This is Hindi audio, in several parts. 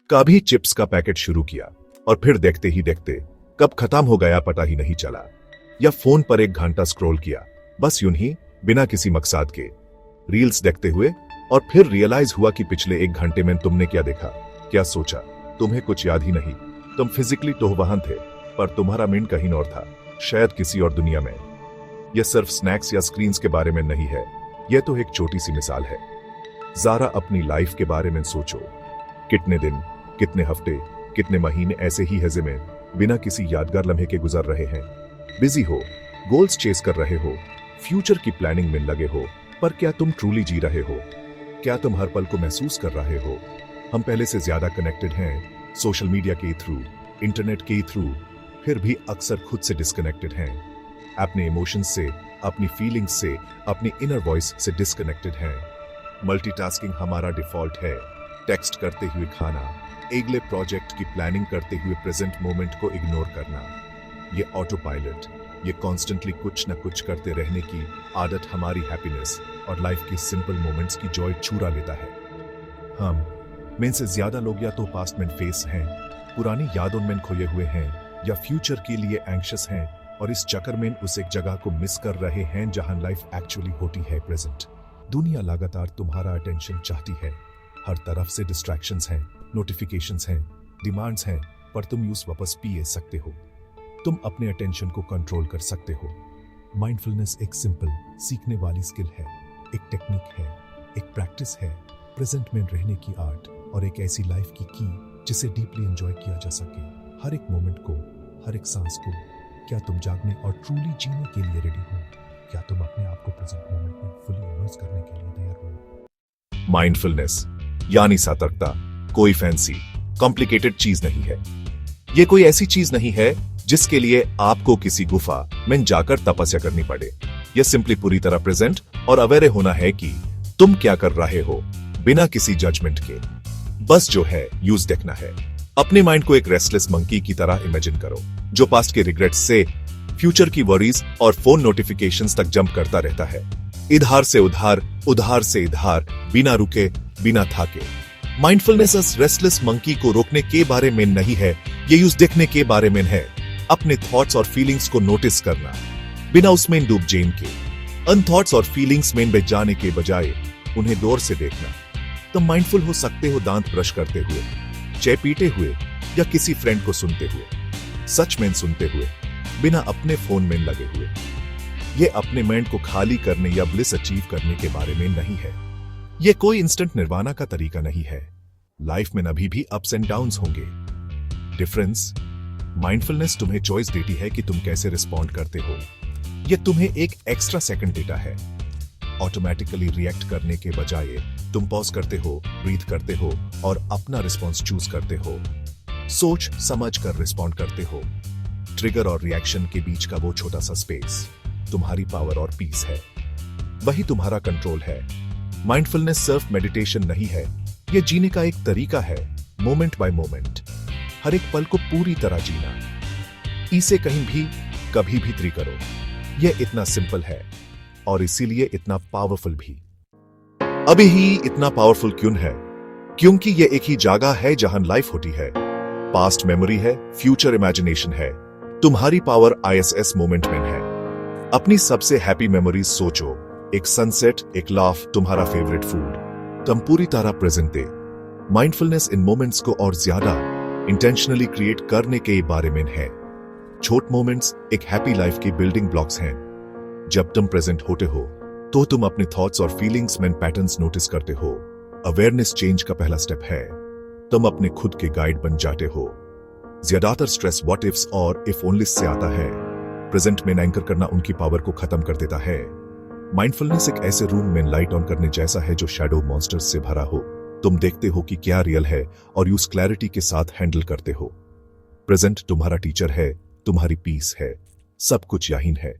कभी चिप्स का पैकेट शुरू किया और फिर देखते ही देखते कब खत्म हो गया पता ही नहीं चला, या फोन पर 1 घंटा स्क्रॉल किया बस यूं ही बिना किसी मकसद के रील्स देखते हुए, और फिर रियलाइज हुआ कि पिछले 1 घंटे में तुमने क्या देखा, क्या सोचा, तुम्हें कुछ याद ही नहीं। तुम फिजिकली तो वहां थे पर तुम्हारा माइंड कहीं और था, शायद किसी और दुनिया में। यह सिर्फ स्नैक्स या स्क्रीन्स के बारे में नहीं है, यह तो एक छोटी सी मिसाल है। जरा अपनी लाइफ के बारे में सोचो, कितने दिन, कितने हफ्ते, कितने महीने ऐसे ही हज़े में बिना किसी यादगार लम्हे के गुजर रहे हैं। बिजी हो, गोल्स चेस कर रहे हो, फ्यूचर की प्लानिंग में लगे हो, पर क्या तुम ट्रूली जी रहे हो? क्या तुम हर पल को महसूस कर रहे हो? हम पहले से ज्यादा कनेक्टेड हैं सोशल मीडिया के थ्रू, इंटरनेट के थ्रू, फिर भी अक्सर खुद से डिस्कनेक्टेड हैं। अपने इमोशंस से, अपनी फीलिंग्स से, अपनी इनर वॉइस से डिस्कनेक्टेड हैं। मल्टीटास्किंग हमारा डिफॉल्ट है। टेक्स्ट करते हुए खाना, अगले प्रोजेक्ट की प्लानिंग करते हुए प्रेजेंट मोमेंट को इग्नोर करना, ये ऑटो पायलट, ये कॉन्स्टेंटली कुछ न कुछ करते रहने की आदत हमारी हैप्पीनेस और लाइफ की सिंपल मोमेंट्स की जॉय चुरा लेता है। हम में से ज्यादा लोग या तो पास्ट में फेस हैं, पुरानी यादों में खोए हुए हैं, या फ्यूचर के लिए एंग्शियस हैं और इस चक्कर में उस एक जगह को मिस कर रहे हैं जहां लाइफ एक्चुअली होती है, प्रेजेंट। दुनिया लगातार तुम्हारा अटेंशन चाहती है, हर तरफ से डिस्ट्रैक्शंस हैं, नोटिफिकेशंस हैं, डिमांड्स हैं, पर तुम यूज वापस पी सकते हो। तुम अपने अटेंशन को कंट्रोल कर सकते हो। माइंडफुलनेस एक सिंपल सीखने वाली स्किल है, एक टेक्निक है, एक प्रैक्टिस है, प्रेजेंट में रहने की आर्ट, और एक ऐसी लाइफ की जिसे डीपली एंजॉय किया जा सके। हर एक मोमेंट को, हर एक सांस को। क्या तुम जागने और ट्रूली जीने के लिए रेडी हो? क्या तुम अपने आप को प्रेजेंट मोमेंट में फुली इमर्स करने के लिए तैयार हो? माइंडफुलनेस यानी सतर्कता कोई फैंसी कॉम्प्लिकेटेड चीज नहीं है। ये कोई ऐसी चीज नहीं है जिसके लिए आपको किसी गुफा में जाकर तपस्या करनी पड़े। यह सिंपली पूरी तरह प्रेजेंट और अवेयर होना है कि तुम क्या कर रहे हो, बिना किसी जजमेंट के। बस जो है यूज देखना है। अपने माइंड को एक रेस्टलेस मंकी की तरह इमेजिन करो, जो पास्ट के रिग्रेट्स से फ्यूचर की वरीज और फोन नोटिफिकेशंस तक जंप करता रहता है, इधर से उधार, उधार से इधर, बिना रुके, बिना थाके। माइंडफुलनेस इस रेस्टलेस मंकी को रोकने के बारे में नहीं है, ये यूज देखने के बारे में है। अपने थॉट्स और फीलिंग्स को नोटिस करना, बिना उसमें डूब जाने के। अन थॉट्स और फीलिंग्स में बह जाने के बजाय उन्हें गौर से देखना। तुम माइंडफुल हो सकते हो दांत ब्रश करते हुए, चाय पीते हुए, या किसी फ्रेंड को सुनते हुए, सच में सुनते हुए, बिना अपने फोन में लगे हुए। ये अपने माइंड को खाली करने या ब्लिस अचीव करने के बारे में नहीं है। ये कोई इंस्टेंट निर्वाणा का तरीका नहीं है। लाइफ में अभी भी अप्स एंड डाउन्स होंगे। डिफरेंस, माइंडफुलनेस तुम्हें चॉइस देती है कि तुम कैसे रिस्पॉन्ड करते हो। ये तुम्हें एक एक्स्ट्रा सेकंड देता है। ऑटोमेटिकली रिएक्ट करने के बजाय तुम पॉज करते हो, ब्रीथ करते हो और अपना रिस्पॉन्स चूज करते हो। सोच समझ कर रिस्पॉन्ड करते हो। ट्रिगर और रिएक्शन के बीच का वो छोटा सा स्पेस तुम्हारी पावर और पीस है, वही तुम्हारा कंट्रोल है। माइंडफुलनेस सिर्फ मेडिटेशन नहीं है, यह जीने का एक तरीका है, मोमेंट बाय मोमेंट, हर एक पल को पूरी तरह जीना। इसे कहीं भी कभी भी ट्री करो। यह इतना सिंपल है और इसीलिए इतना पावरफुल भी। अभी ही इतना पावरफुल क्यों है? क्योंकि यह एक ही जगह है जहां लाइफ होती है। पास्ट मेमोरी है, फ्यूचर इमेजिनेशन है, तुम्हारी पावर ISS मोमेंट में है। अपनी सबसे हैप्पी मेमोरीज सोचो, एक सनसेट, एक लाफ, तुम्हारा फेवरेट फूड। तुम पूरी तरह प्रेजेंट थे। माइंडफुलनेस इन मोमेंट्स को और ज्यादा इंटेंशनली क्रिएट करने के बारे में है। छोट मोमेंट्स एक हैप्पी लाइफ की बिल्डिंग ब्लॉक्स हैं। जब तुम प्रेजेंट होते हो तो तुम अपने थॉट्स और फीलिंग्स में पैटर्न्स नोटिस करते हो। अवेयरनेस चेंज का पहला स्टेप है। तुम अपने खुद के गाइड बन जाते हो। ज्यादातर स्ट्रेस व्हाट इफ्स और इफ ओनली से आता है। प्रेजेंट में एंकर करना उनकी पावर को खत्म कर देता है। माइंडफुलनेस एक ऐसे रूम में लाइट ऑन करने जैसा है जो शैडो मॉन्स्टर्स से भरा हो। तुम देखते हो कि क्या रियल है और यूज क्लैरिटी के साथ हैंडल करते हो। प्रेजेंट तुम्हारा टीचर है, तुम्हारी पीस है, सब कुछ यहीं है।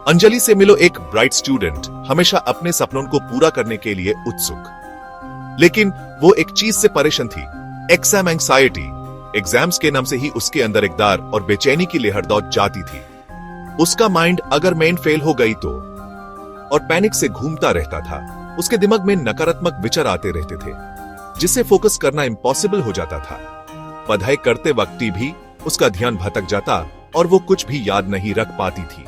अंजलि से मिलो, एक ब्राइट स्टूडेंट, हमेशा अपने सपनों को पूरा करने के लिए उत्सुक, लेकिन वो एक चीज से परेशान थी, एग्जाम एंग्जाइटी। एग्जाम्स के नाम से ही उसके अंदर एक डर और बेचैनी की लहर दौड़ जाती थी। उसका माइंड अगर मेन फेल हो गई तो, और पैनिक से घूमता रहता था। उसके दिमाग में नकारात्मक विचार आते रहते थे। जिससे फोकस करना इम्पॉसिबल हो जाता था। पढ़ाई करते वक्त भी उसका ध्यान भटक जाता और वो कुछ भी याद नहीं रख पाती थी।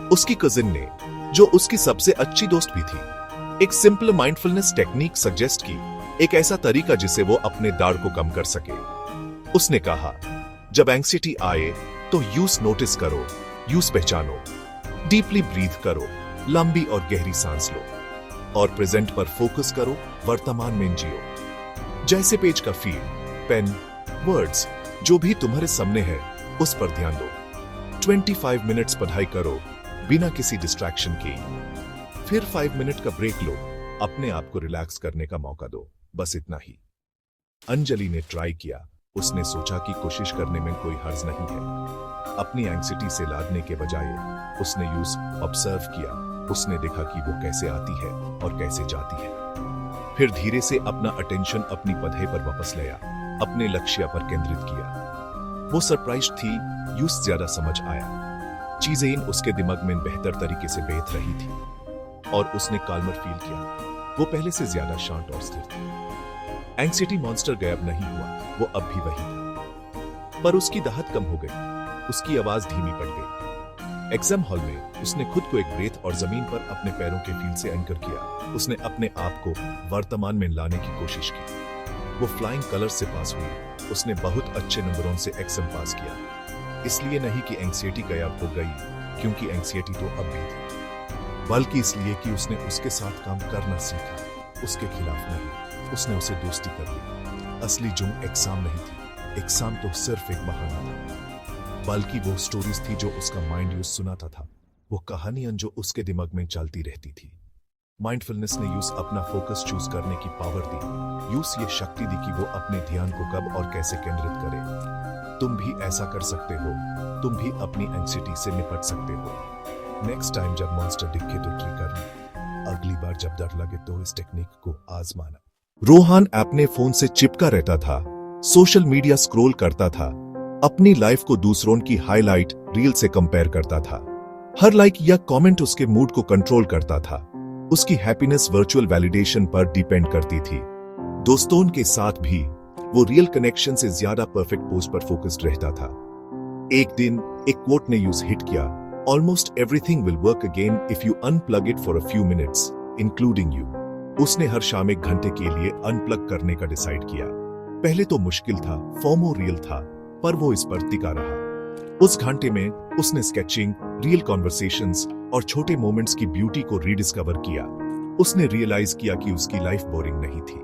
उसकी कजिन ने, जो उसकी सबसे अच्छी दोस्त भी थी, एक सिंपल माइंडफुलनेस टेक्निक सजेस्ट की, एक ऐसा तरीका जिसे वो अपने डर को कम कर सके। उसने कहा, जब एंग्जायटी आए तो यूज नोटिस करो, यूज पहचानो, डीपली ब्रीथ करो, लंबी और गहरी सांस लो और प्रेजेंट पर फोकस करो, वर्तमान में जियो। जैसे पेज का फील, पेन, वर्ड्स जो भी तुम्हारे सामने है उस पर ध्यान दो। 25 मिनट्स पढ़ाई करो बिना किसी डिस्ट्रैक्शन के, फिर 5 मिनट का ब्रेक लो, अपने आप को रिलैक्स करने का मौका दो, बस इतना ही। अंजलि ने ट्राई किया। उसने सोचा कि कोशिश करने में कोई हर्ज नहीं है। अपनी एंग्जायटी से लड़ने के बजाय उसने यूज ऑब्जर्व किया। उसने देखा कि वो कैसे आती है और कैसे जाती है। फिर धीरे से अपना अटेंशन अपनी पढ़ाई पर वापस लाया, अपने लक्ष्य पर केंद्रित किया। वो सरप्राइज थी, यूज ज्यादा समझ आया, चीजें उसके दिमाग में बेहतर तरीके से बैठ रही थी और उसने काल्मर फील किया। वो पहले से ज्यादा शांत और स्थिर थी। एंग्जायटी मॉन्स्टर गायब नहीं हुआ, वो अब भी वही था, पर उसकी दाहत कम हो गई, उसकी आवाज धीमी पड़ गई। एग्जाम हॉल में उसने खुद को एक ब्रेथ और जमीन पर अपने पैरों के फील से एंकर किया। उसने अपने आप को वर्तमान में लाने की कोशिश की। वो फ्लाइंग कलर से पास हुई। उसने बहुत अच्छे नंबरों से एग्जाम पास किया। इसलिए नहीं कि एंग्जायटी गायब हो गई, क्योंकि एंग्जायटी तो अब भी थी, बल्कि इसलिए कि उसने उसके साथ काम करना सीखा, उसके खिलाफ नहीं। उसने उसे दोस्ती कर ली। असली जुर्म एग्जाम नहीं थी, एग्जाम तो सिर्फ एक बहाना था, बल्कि वो स्टोरीज थी जो उसका माइंड यूज सुनाता था, वो कहानियां जो उसके दिमाग में चलती रहती थी। माइंडफुलनेस ने यूज अपना फोकस चूज करने की पावर दी। यूज ये शक्ति दी कि वो अपने ध्यान को कब और कैसे केंद्रित करे। तुम भी ऐसा कर सकते हो, तुम भी अपनी एंग्जायटी से निपट सकते हो। नेक्स्ट टाइम जब मॉन्स्टर दिखे तो ट्रिगर, अगली बार जब डर लगे तो इस टेक्निक को आजमाना। रोहन अपने फोन से चिपका रहता था, सोशल मीडिया स्क्रॉल करता था, अपनी लाइफ को दूसरों की हाईलाइट रील से कंपेयर करता था। हर लाइक या कमेंट उसके मूड को कंट्रोल करता था। उसकी हैप्पीनेस वर्चुअल वैलिडेशन पर डिपेंड करती थी। दोस्तों के साथ भी वो रियल कनेक्शन से ज्यादा परफेक्ट पोस्ट पर फोकस्ड रहता था। एक दिन एक कोट ने यूज हिट किया, almost everything will work again if you unplug it for a few minutes, including you. उसने हर शाम 1 घंटे के लिए अनप्लग करने का डिसाइड किया। पहले तो मुश्किल था, फोमो रियल था, पर वो इस पर टिका रहा। उस घंटे में उसने स्केचिंग, रियल कॉन्वर्सेशंस और छोटे मोमेंट्स की ब्यूटी को रीडिस्कवर किया। उसने रियलाइज किया कि उसकी लाइफ बोरिंग नहीं थी,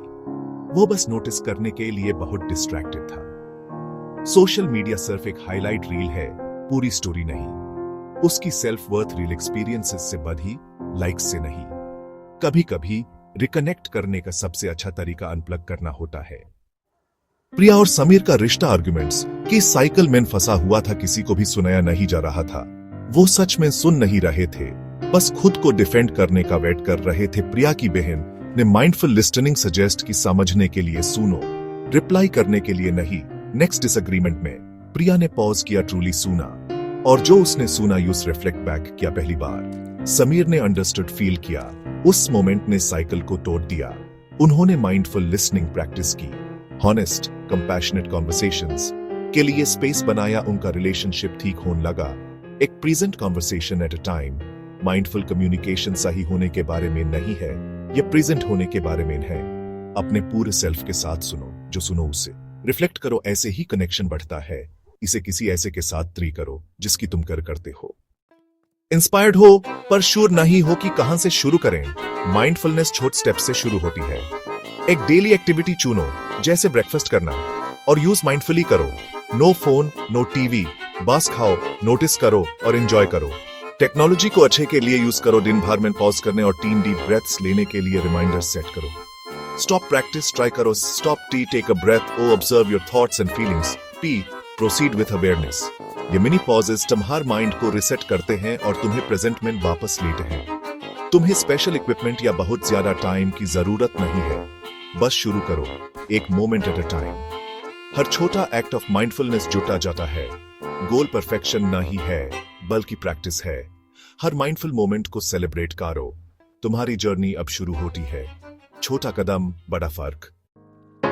वो बस नोटिस करने के लिए बहुत डिस्ट्रैक्टेड था। सोशल मीडिया सिर्फ एक हाईलाइट रील है, पूरी स्टोरी नहीं। उसकी सेल्फ वर्थ रियल एक्सपीरियंसेस से बढ़ी, लाइक्स से नहीं। कभी कभी रिकनेक्ट करने का सबसे अच्छा तरीका अनप्लग करना होता है। प्रिया और समीर का रिश्ता आर्गुमेंट्स की साइकिल में फंसा हुआ था, किसी को भी सुनाया नहीं जा रहा था। वो सच में सुन नहीं रहे थे, बस खुद को डिफेंड करने का वेट कर रहे थे। प्रिया की बहन ने माइंडफुल लिस्टनिंग सजेस्ट की, समझने के लिए सुनो, रिप्लाई करने के लिए नहीं। नेक्स्ट डिसएग्रीमेंट में प्रिया ने पॉज किया, ट्रूली सुना, और जो उसने सुना यूज रिफ्लेक्ट बैक किया पहली बार। समीर ने अंडरस्टूड फील किया। उस मोमेंट ने साइकिल को तोड़ दिया। उन्होंने माइंडफुल लिसनिंग प्रैक्टिस की, हॉनेस्ट कंपैशनेट कॉन्वर्सेशंस के लिए स्पेस बनाया। उनका रिलेशनशिप ठीक होने लगा। एक present conversation at a time. Mindful communication सही होने के बारे में नहीं है, यह प्रेजेंट होने के बारे में है। अपने पूरे सेल्फ के साथ सुनो, जो सुनो उससे रिफ्लेक्ट करो, ऐसे ही कनेक्शन बढ़ता है। इसे किसी ऐसे के साथ ट्री करो जिसकी तुम करते हो। इंस्पायर्ड हो पर श्योर नहीं हो कि कहां से शुरू करें। माइंडफुलनेस छोटे स्टेप से शुरू होती है। एक डेली एक्टिविटी चुनो, जैसे ब्रेकफास्ट करना, और यूज माइंडफुली करो। नो फोन, नो टीवी, बस खाओ, नोटिस करो और एंजॉय करो। टेक्नोलॉजी को अच्छे के लिए यूज करो। दिन भर में पॉज करने और 3 डीप ब्रेथ्स लेने के लिए रिमाइंडर सेट करो। स्टॉप प्रैक्टिस, ट्राई करो। Stop T, take a breath. O, observe your thoughts and feelings. P, proceed with awareness. ये मिनी पॉजेस तुम्हारे माइंड को रिसेट करते हैं और तुम्हें प्रेजेंट में वापस लेते हैं। तुम्हें स्पेशल इक्विपमेंट या बहुत ज्यादा टाइम की जरूरत नहीं है, बस शुरू करो, एक मोमेंट एट अ टाइम। हर छोटा एक्ट ऑफ माइंडफुलनेस जुटा जाता है। गोल परफेक्शन नहीं है, बल्कि प्रैक्टिस है। हर माइंडफुल मोमेंट को सेलिब्रेट करो। तुम्हारी जर्नी अब शुरू होती है। छोटा कदम, बड़ा फर्क।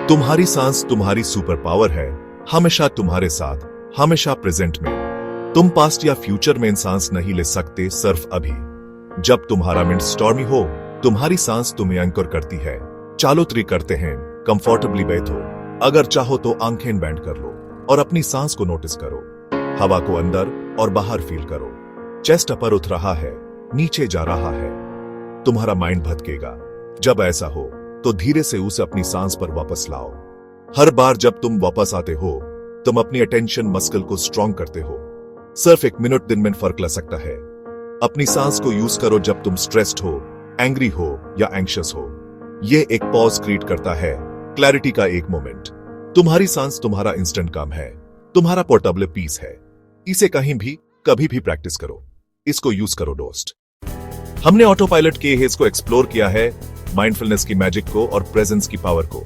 तुम्हारी सांस तुम्हारी सुपर पावर है, हमेशा तुम्हारे साथ, हमेशा प्रेजेंट में। तुम पास्ट या फ्यूचर में सांस नहीं ले सकते, सिर्फ अभी। जब तुम्हारा मिनट स्टॉर्मी हो, तुम्हारी सांस तुम्हें एंकर करती है। चालो ट्री करते हैं, कंफर्टेबली बैठो, अगर चाहो तो आंखें बैंड कर लो और अपनी सांस को नोटिस करो। हवा को अंदर और बाहर फील करो। चेस्ट अपर उठ रहा है, नीचे जा रहा है। तुम्हारा माइंड भटकेगा। जब ऐसा हो तो धीरे से उसे अपनी सांस पर वापस लाओ। हर बार जब तुम वापस आते हो, तुम अपनी अटेंशन मस्कल को स्ट्रॉन्ग करते हो। सिर्फ 1 मिनट दिन में फर्क ला सकता है। अपनी सांस को यूज करो जब तुम स्ट्रेस्ड हो, एंग्री हो या एंग्शियस हो। यह एक पॉज क्रिएट करता है, क्लैरिटी का एक मोमेंट। तुम्हारी सांस तुम्हारा इंस्टेंट काम है, तुम्हारा पोर्टेबल पीस है। इसे कहीं भी कभी भी प्रैक्टिस करो, इसको यूज करो दोस्त। हमने ऑटो पायलट के हेज को एक्सप्लोर किया है, माइंडफुलनेस की मैजिक को और प्रेजेंस की पावर को।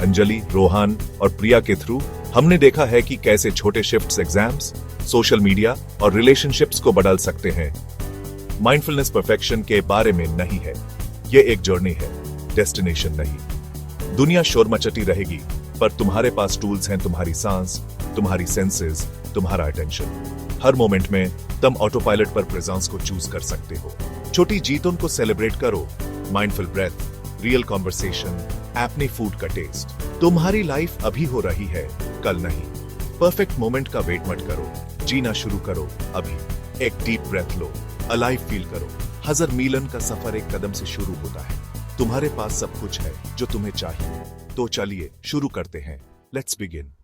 अंजलि, रोहान और प्रिया के थ्रू हमने देखा है कि कैसे छोटे शिफ्ट्स एग्जाम्स, सोशल मीडिया और रिलेशनशिप्स को बदल सकते हैं। माइंडफुलनेस परफेक्शन के बारे में नहीं है, यह एक जर्नी है, डेस्टिनेशन नहीं। दुनिया शोर मचती रहेगी, पर तुम्हारे पास टूल्स हैं, तुम्हारी सांस, तुम्हारी सेंसेस, तुम्हारा अटेंशन। हर मोमेंट में तुम ऑटो पायलट पर प्रेजेंस को चूज कर सकते हो। छोटी जीतों को सेलिब्रेट करो, माइंडफुल ब्रेथ, रियल कॉन्वर्सेशन, अपने फूड का टेस्ट। तुम्हारी लाइफ अभी हो रही है, कल नहीं। परफेक्ट मोमेंट का वेट मत करो, जीना शुरू करो अभी। एक डीप ब्रेथ लो, अलाइव फील करो। 1000 मीलन का सफर एक कदम से शुरू होता है। तुम्हारे पास सब कुछ है जो तुम्हें चाहिए, तो चलिए शुरू करते हैं। Let's begin.